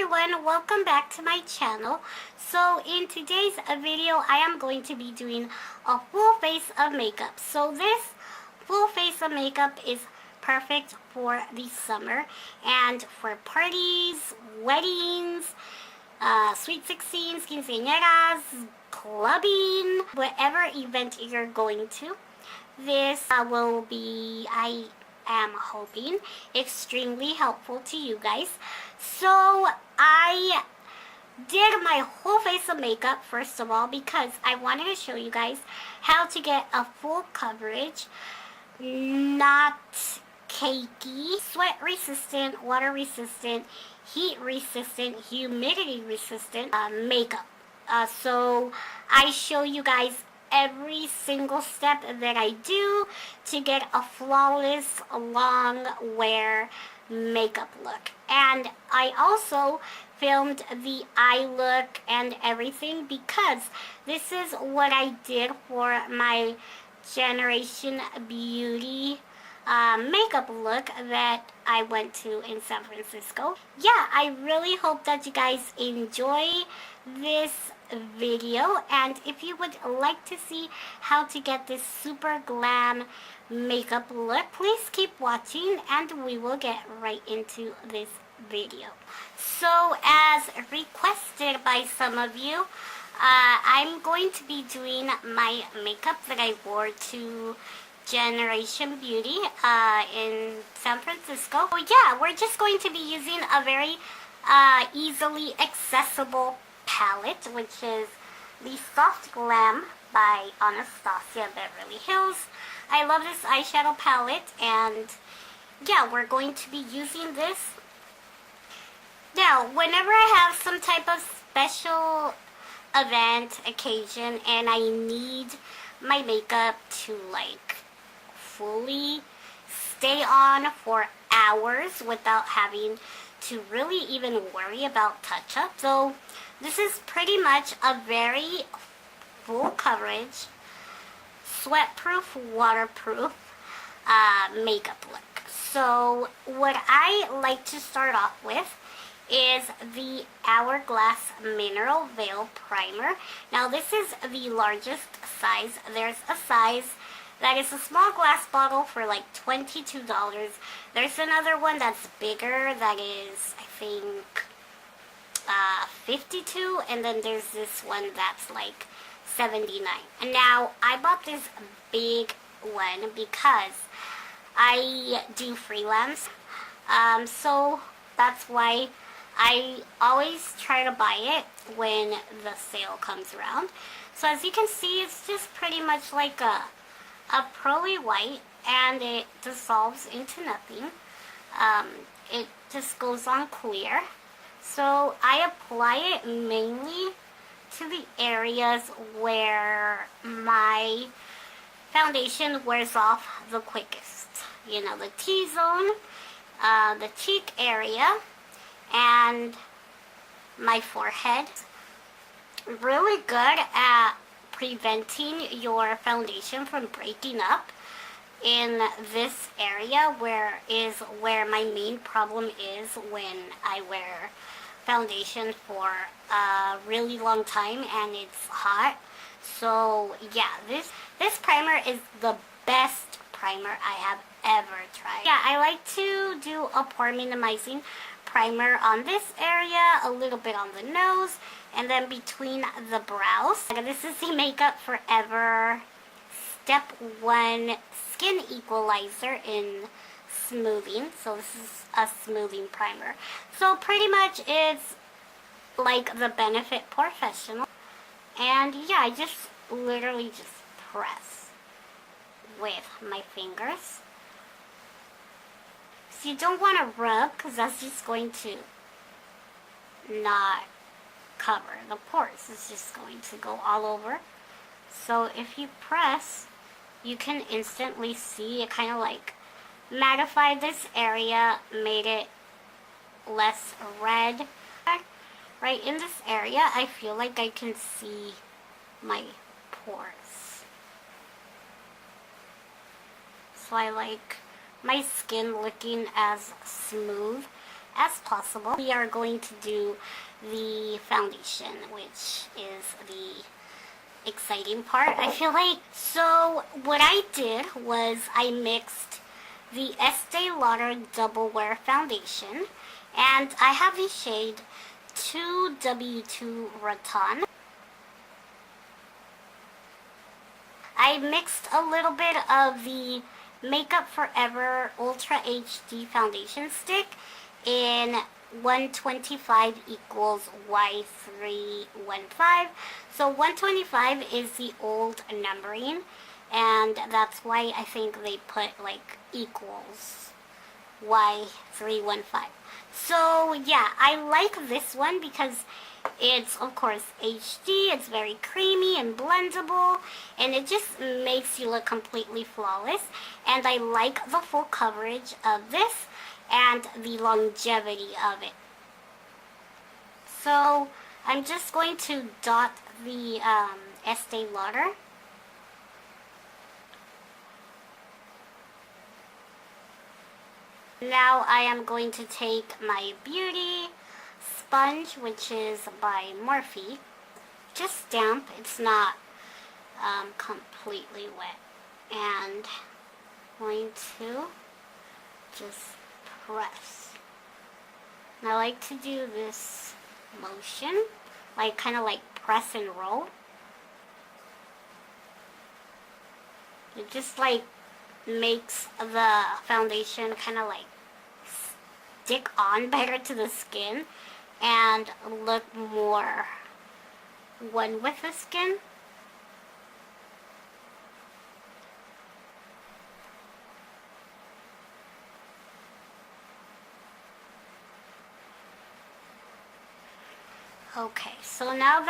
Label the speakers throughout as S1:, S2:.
S1: everyone, welcome back to my channel. So in today's video, I am going to be doing a full face of makeup. So this full face of makeup is perfect for the summer and for parties, weddings, sweet 16s, quinceañeras, clubbing, whatever event you're going to. This will be, I am hoping, extremely helpful to you guys. So I did my whole face of makeup first of all because I wanted to show you guys how to get a full coverage, not cakey, sweat resistant, water resistant, heat resistant, humidity resistant makeup. So I show you guys every single step that I do to get a flawless long wear makeup look. And I also filmed the eye look and everything because this is what I did for my Generation Beauty makeup look that I went to in San Francisco. Yeah, I really hope that you guys enjoy this video, and if you would like to see how to get this super glam makeup look, please keep watching and we will get right into this video. So as requested by some of you, I'm going to be doing my makeup that I wore to Generation Beauty in San Francisco. So yeah, we're just going to be using a very easily accessible palette, which is the Soft Glam by Anastasia Beverly Hills. I love this eyeshadow palette, and yeah, we're going to be using this. Now, whenever I have some type of special event, occasion, and I need my makeup to like fully stay on for hours without having to really even worry about touch-up. So this is pretty much a very full coverage, sweat-proof, waterproof makeup look. So what I like to start off with is the Hourglass Mineral Veil Primer. Now this is the largest size. There's a size that is a small glass bottle for like $22. There's another one that's bigger that is, I think, $52, and then there's this one that's like $79. And now I bought this big one because I do freelance, so that's why I always try to buy it when the sale comes around. So as you can see, it's just pretty much like a pearly white, and it dissolves into nothing. It just goes on clear. So I apply it mainly to the areas where my foundation wears off the quickest. You know, the T-zone, the cheek area, and my forehead. Really good at preventing your foundation from breaking up in this area, where my main problem is when I wear foundation for a really long time and it's hot. So yeah, this primer is the best primer I have ever tried. Yeah, I like to do a pore minimizing primer on this area, a little bit on the nose, and then between the brows. This is the Makeup Forever Step 1 Skin Equalizer in smoothing. So this is a smoothing primer. So pretty much it's like the Benefit Professional. And yeah, I just literally just press with my fingers. So you don't want to rub because that's just going to not cover the pores. It's just going to go all over. So if you press, you can instantly see it kind of like mattified this area, made it less red. Right in this area, I feel like I can see my pores. So I like my skin looking as smooth as possible. We are going to do the foundation, which is the exciting part, I feel like. So what I did was I mixed the Estee Lauder Double Wear Foundation, and I have the shade 2W2 Rattan. I mixed a little bit of the Makeup Forever Ultra HD Foundation Stick in 125 equals Y315. So 125 is the old numbering, and that's why I think they put like equals Y315. So yeah, I like this one because it's of course HD, it's very creamy and blendable, and it just makes you look completely flawless. And I like the full coverage of this and the longevity of it. So I'm just going to dot the Estee Lauder. Now I am going to take my beauty sponge, which is by Morphe. Just damp, it's not completely wet. And I'm going to just press. And I like to do this motion, like kind of like press and roll. It just like makes the foundation kind of like stick on better to the skin and look more one with the skin. Okay, so now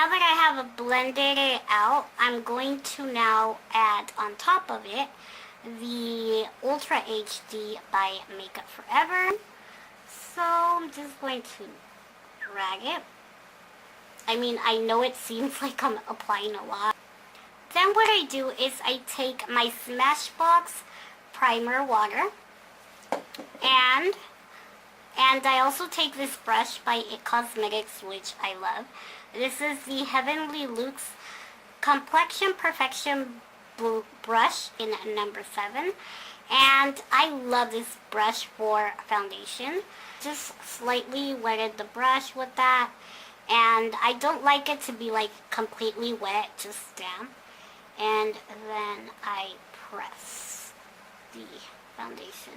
S1: that I have blended it out, I'm going to now add on top of it the Ultra HD by Makeup Forever. So I'm just going to drag it. I mean, I know it seems like I'm applying a lot. Then what I do is I take my Smashbox primer water, and I also take this brush by IT Cosmetics, which I love. This is the Heavenly Luxe Complexion Perfection brush in number 7. And I love this brush for foundation. Just slightly wetted the brush with that. And I don't like it to be like completely wet, just damp. And then I press the foundation.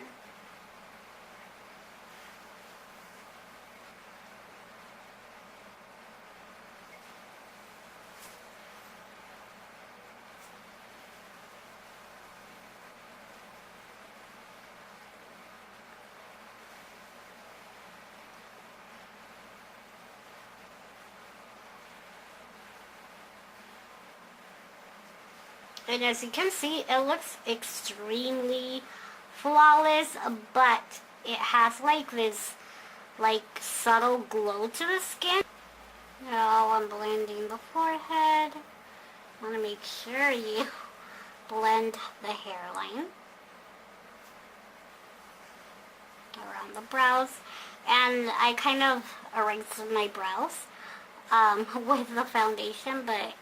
S1: And as you can see, it looks extremely flawless, but it has like this like subtle glow to the skin. Now I'm blending the forehead. I want to make sure you blend the hairline around the brows. And I kind of erased my brows with the foundation, but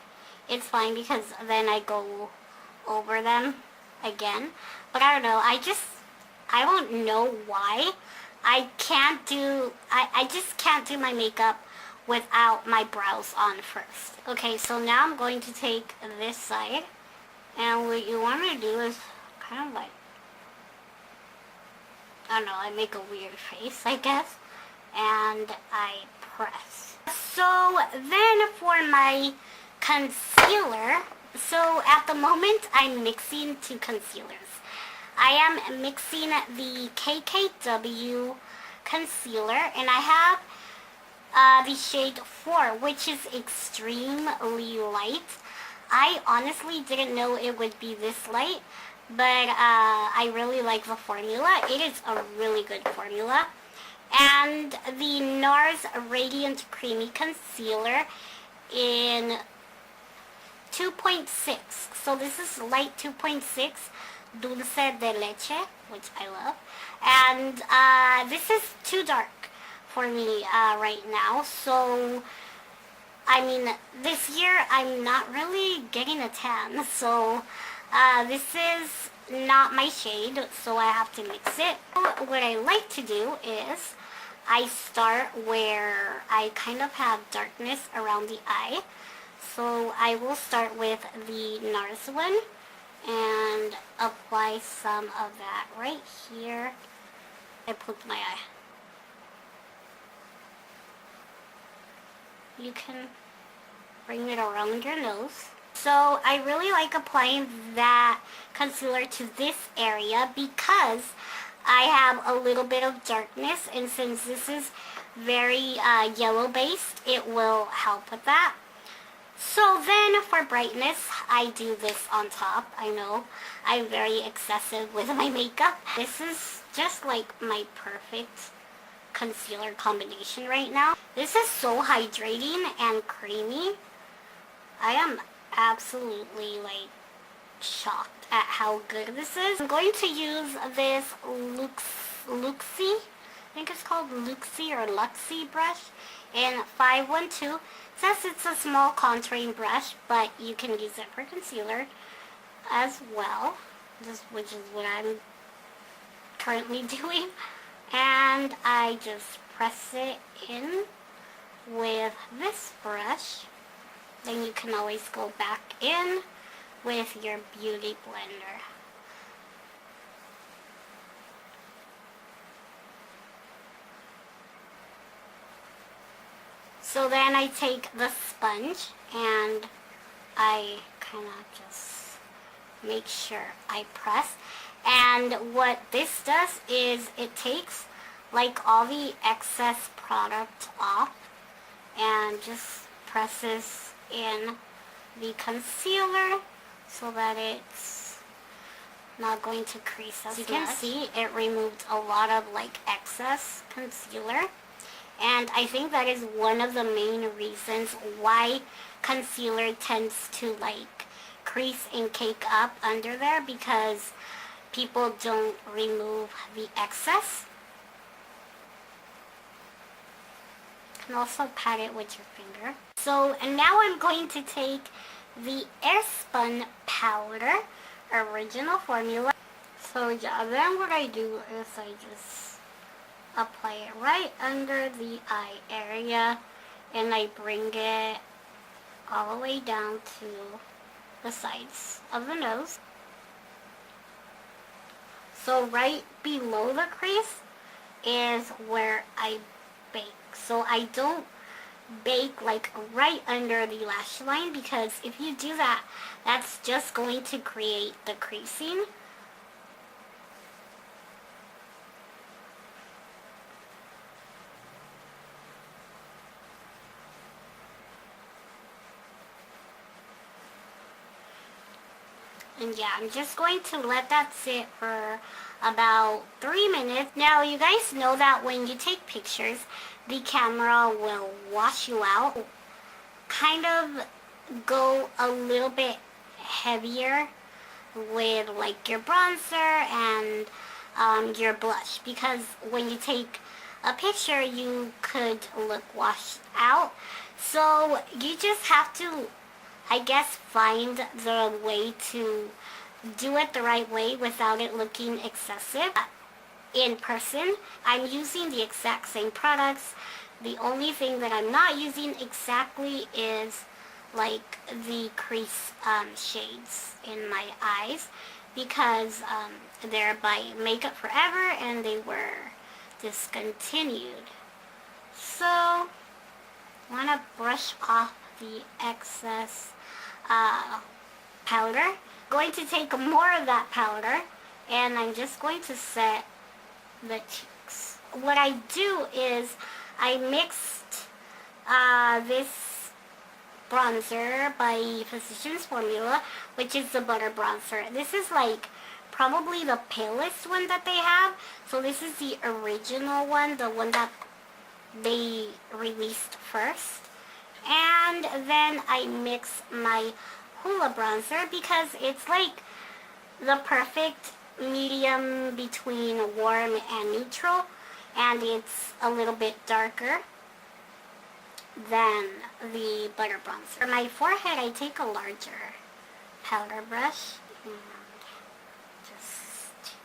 S1: it's fine because then I go over them again. But I don't know, I don't know why I just can't do my makeup without my brows on first. Okay, so now I'm going to take this side, and what you want to do is kind of like, I don't know, I make a weird face, I guess, and I press. So then for my concealer, so at the moment I'm mixing two concealers. I am mixing the KKW concealer, and I have the shade 4, which is extremely light. I honestly didn't know it would be this light, but I really like the formula. It is a really good formula. And the NARS Radiant Creamy Concealer in 2.6. So this is light 2.6 dulce de leche, which I love. And this is too dark for me right now. So, I mean, this year I'm not really getting a tan. So, this is not my shade, so I have to mix it. What I like to do is I start where I kind of have darkness around the eye. So I will start with the NARS one and apply some of that right here. I poked my eye. You can bring it around your nose. So I really like applying that concealer to this area because I have a little bit of darkness, and since this is very yellow based, it will help with that. So then for brightness, I do this on top. I know I'm very excessive with my makeup. This is just like my perfect concealer combination right now. This is so hydrating and creamy. I am absolutely like shocked at how good this is. I'm going to use this Luxie, I think it's called Luxie or Luxie brush in 512. It says it's a small contouring brush, but you can use it for concealer as well, which is what I'm currently doing. And I just press it in with this brush. Then you can always go back in with your beauty blender. So then I take the sponge and I kind of just make sure I press. And what this does is it takes like all the excess product off and just presses in the concealer so that it's not going to crease as much. You can see it removed a lot of like excess concealer, and I think that is one of the main reasons why concealer tends to like crease and cake up under there, because people don't remove the excess. You can also pat it with your finger. So, and now I'm going to take the Airspun powder, original formula. So yeah, then what I do is I just apply it right under the eye area, and I bring it all the way down to the sides of the nose. So right below the crease is where I bake. So I don't bake like right under the lash line, because if you do that, that's just going to create the creasing. And yeah, I'm just going to let that sit for about 3 minutes. Now, you guys know that when you take pictures, the camera will wash you out. Kind of go a little bit heavier with like your bronzer and your blush, because when you take a picture, you could look washed out. So you just have to, I guess, find the way to do it the right way without it looking excessive. In person, I'm using the exact same products. The only thing that I'm not using exactly is like the crease shades in my eyes, because they're by Makeup Forever and they were discontinued. So I want to brush off the excess powder. Going to take more of that powder, and I'm just going to set the cheeks. What I do is I mixed this bronzer by Physicians Formula, which is the butter bronzer. This is like probably the palest one that they have. So this is the original one, the one that they released first. And then I mix my Hoola bronzer because it's like the perfect medium between warm and neutral, and it's a little bit darker than the butter bronzer. For my forehead, I take a larger powder brush and just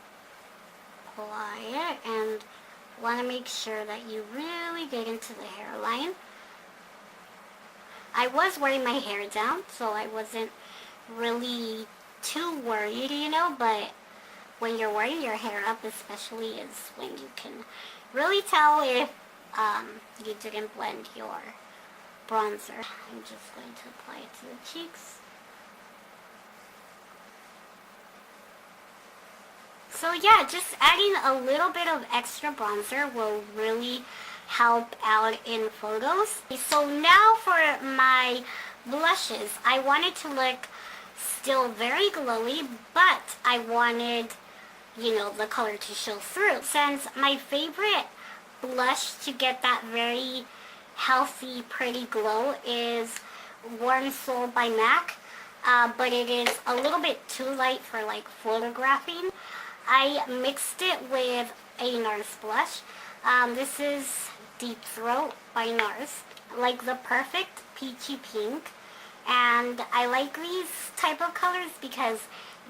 S1: apply it, and want to make sure that you really get into the hairline. I was wearing my hair down, so I wasn't really too worried, you know, but when you're wearing your hair up especially is when you can really tell if you didn't blend your bronzer. I'm just going to apply it to the cheeks. So yeah, just adding a little bit of extra bronzer will really help out in photos. So now for my blushes, I wanted to look still very glowy, but I wanted, you know, the color to show through. Since my favorite blush to get that very healthy, pretty glow is Warm Soul by MAC, but it is a little bit too light for like photographing. I mixed it with a NARS blush. This is Deep Throat by NARS, like the perfect peachy pink. And I like these type of colors because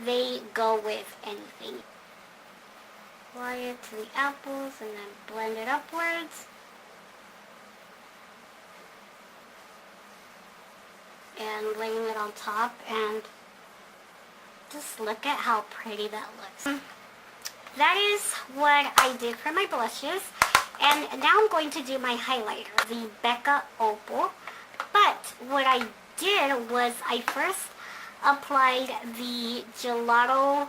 S1: they go with anything. Apply it to the apples and then blend it upwards. And laying it on top, and just look at how pretty that looks. That is what I did for my blushes. And now I'm going to do my highlighter, the Becca Opal. But what I did was I first applied the Gelato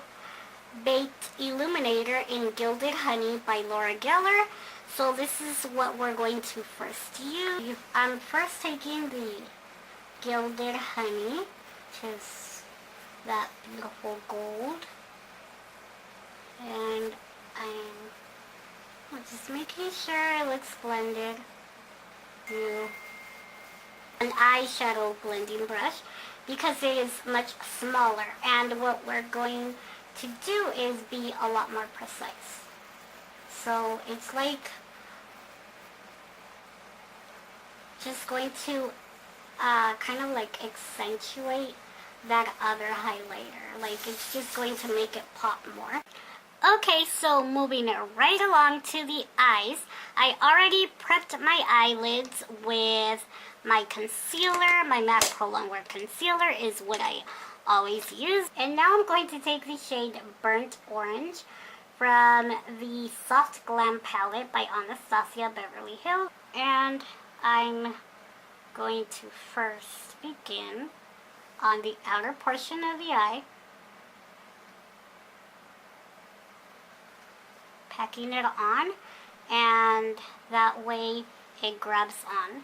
S1: Baked Illuminator in Gilded Honey by Laura Geller. So this is what we're going to first use. I'm first taking the Gilded Honey, which is that beautiful gold. And I'm just making sure it looks blended. Do an eyeshadow blending brush because it is much smaller, and what we're going to do is be a lot more precise. So it's like just going to kind of like accentuate that other highlighter. Like it's just going to make it pop more. Okay, so moving right along to the eyes. I already prepped my eyelids with my concealer. My MAC Pro Longwear Concealer is what I always use. And now I'm going to take the shade Burnt Orange from the Soft Glam palette by Anastasia Beverly Hills. And I'm going to first begin on the outer portion of the eye, packing it on, and that way it grabs on.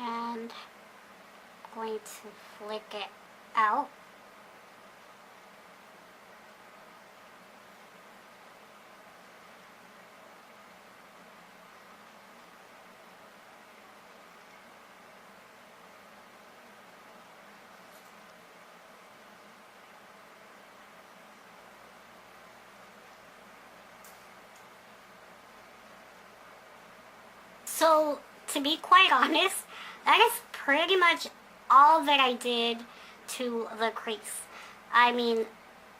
S1: And I'm going to flick it out. So, to be quite honest, that is pretty much all that I did to the crease. I mean,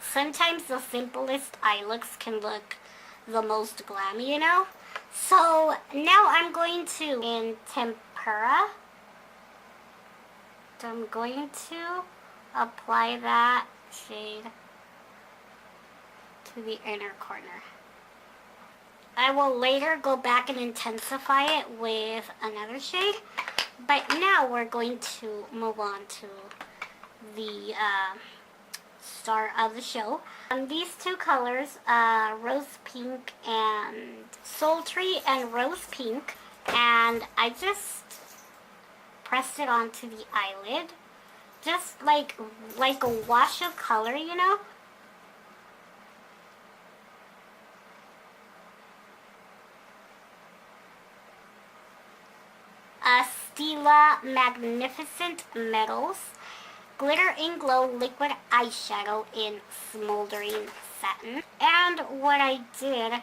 S1: sometimes the simplest eye looks can look the most glam, you know? So, now I'm going to, in Tempera, I'm going to apply that shade to the inner corner. I will later go back and intensify it with another shade, but now we're going to move on to the star of the show. These two colors, Rose Pink and Sultry and Rose Pink, and I just pressed it onto the eyelid. Just like a wash of color, you know? Stila Magnificent Metals Glitter and Glow Liquid Eyeshadow in Smoldering Satin. And what I did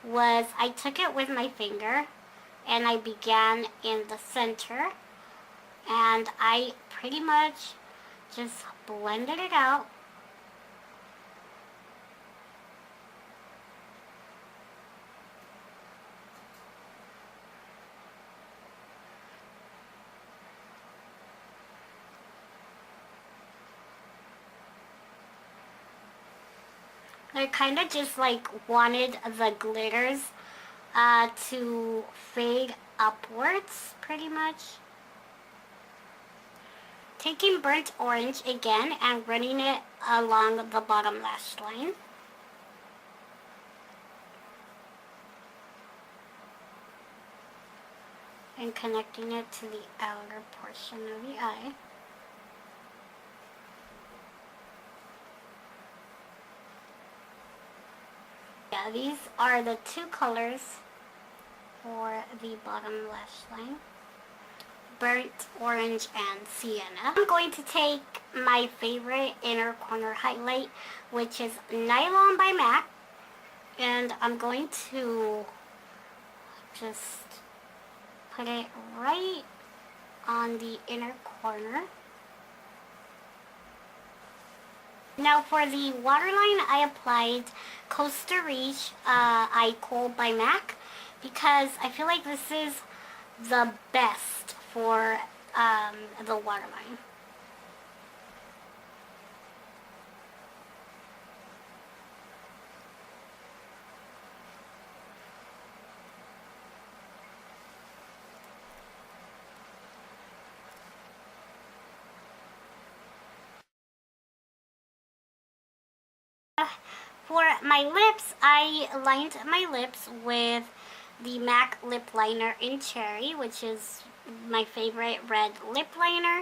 S1: was I took it with my finger and I began in the center and I pretty much just blended it out. I kind of just like wanted the glitters to fade upwards pretty much. Taking burnt orange again and running it along the bottom lash line. And connecting it to the outer portion of the eye. Yeah, these are the two colors for the bottom lash line. Burnt orange and sienna. I'm going to take my favorite inner corner highlight, which is Nylon by MAC, and I'm going to just put it right on the inner corner. Now for the waterline, I applied Costa Riche Eye Kohl by MAC because I feel like this is the best for the waterline. For my lips, I lined my lips with the MAC lip liner in Cherry, which is my favorite red lip liner.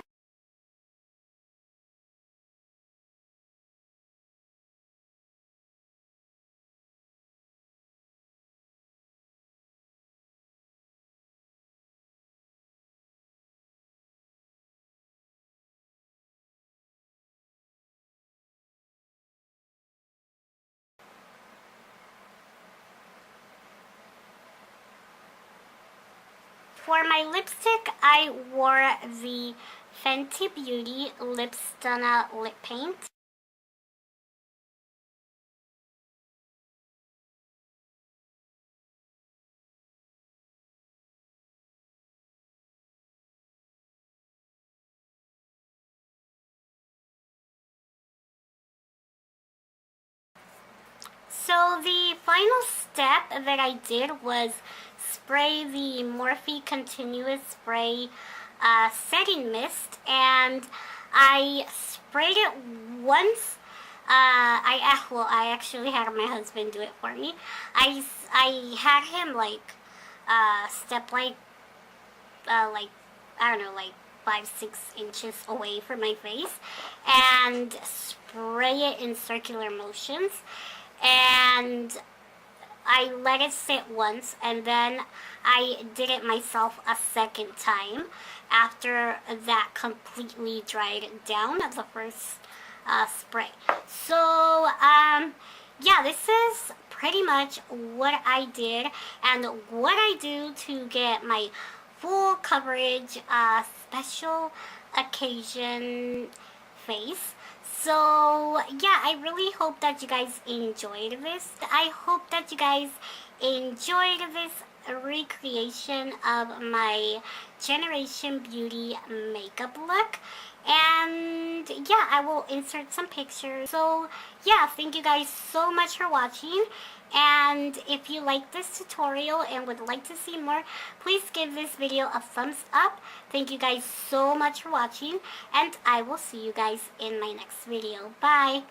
S1: For my lipstick, I wore the Fenty Beauty Lip Stunna Lip Paint. So the final step that I did was spray the Morphe Continuous Spray setting mist, and I sprayed it once. I actually had my husband do it for me. I had him step like I don't know, like 5-6 inches away from my face and spray it in circular motions, and I let it sit once, and then I did it myself a second time after that completely dried down the first spray. So yeah, this is pretty much what I did and what I do to get my full coverage special occasion face. So yeah, I really hope that you guys enjoyed this. I hope that you guys enjoyed this recreation of my Generation Beauty makeup look. And yeah, I will insert some pictures. So yeah, thank you guys so much for watching. And if you like this tutorial and would like to see more, please give this video a thumbs up. Thank you guys so much for watching, and I will see you guys in my next video. Bye!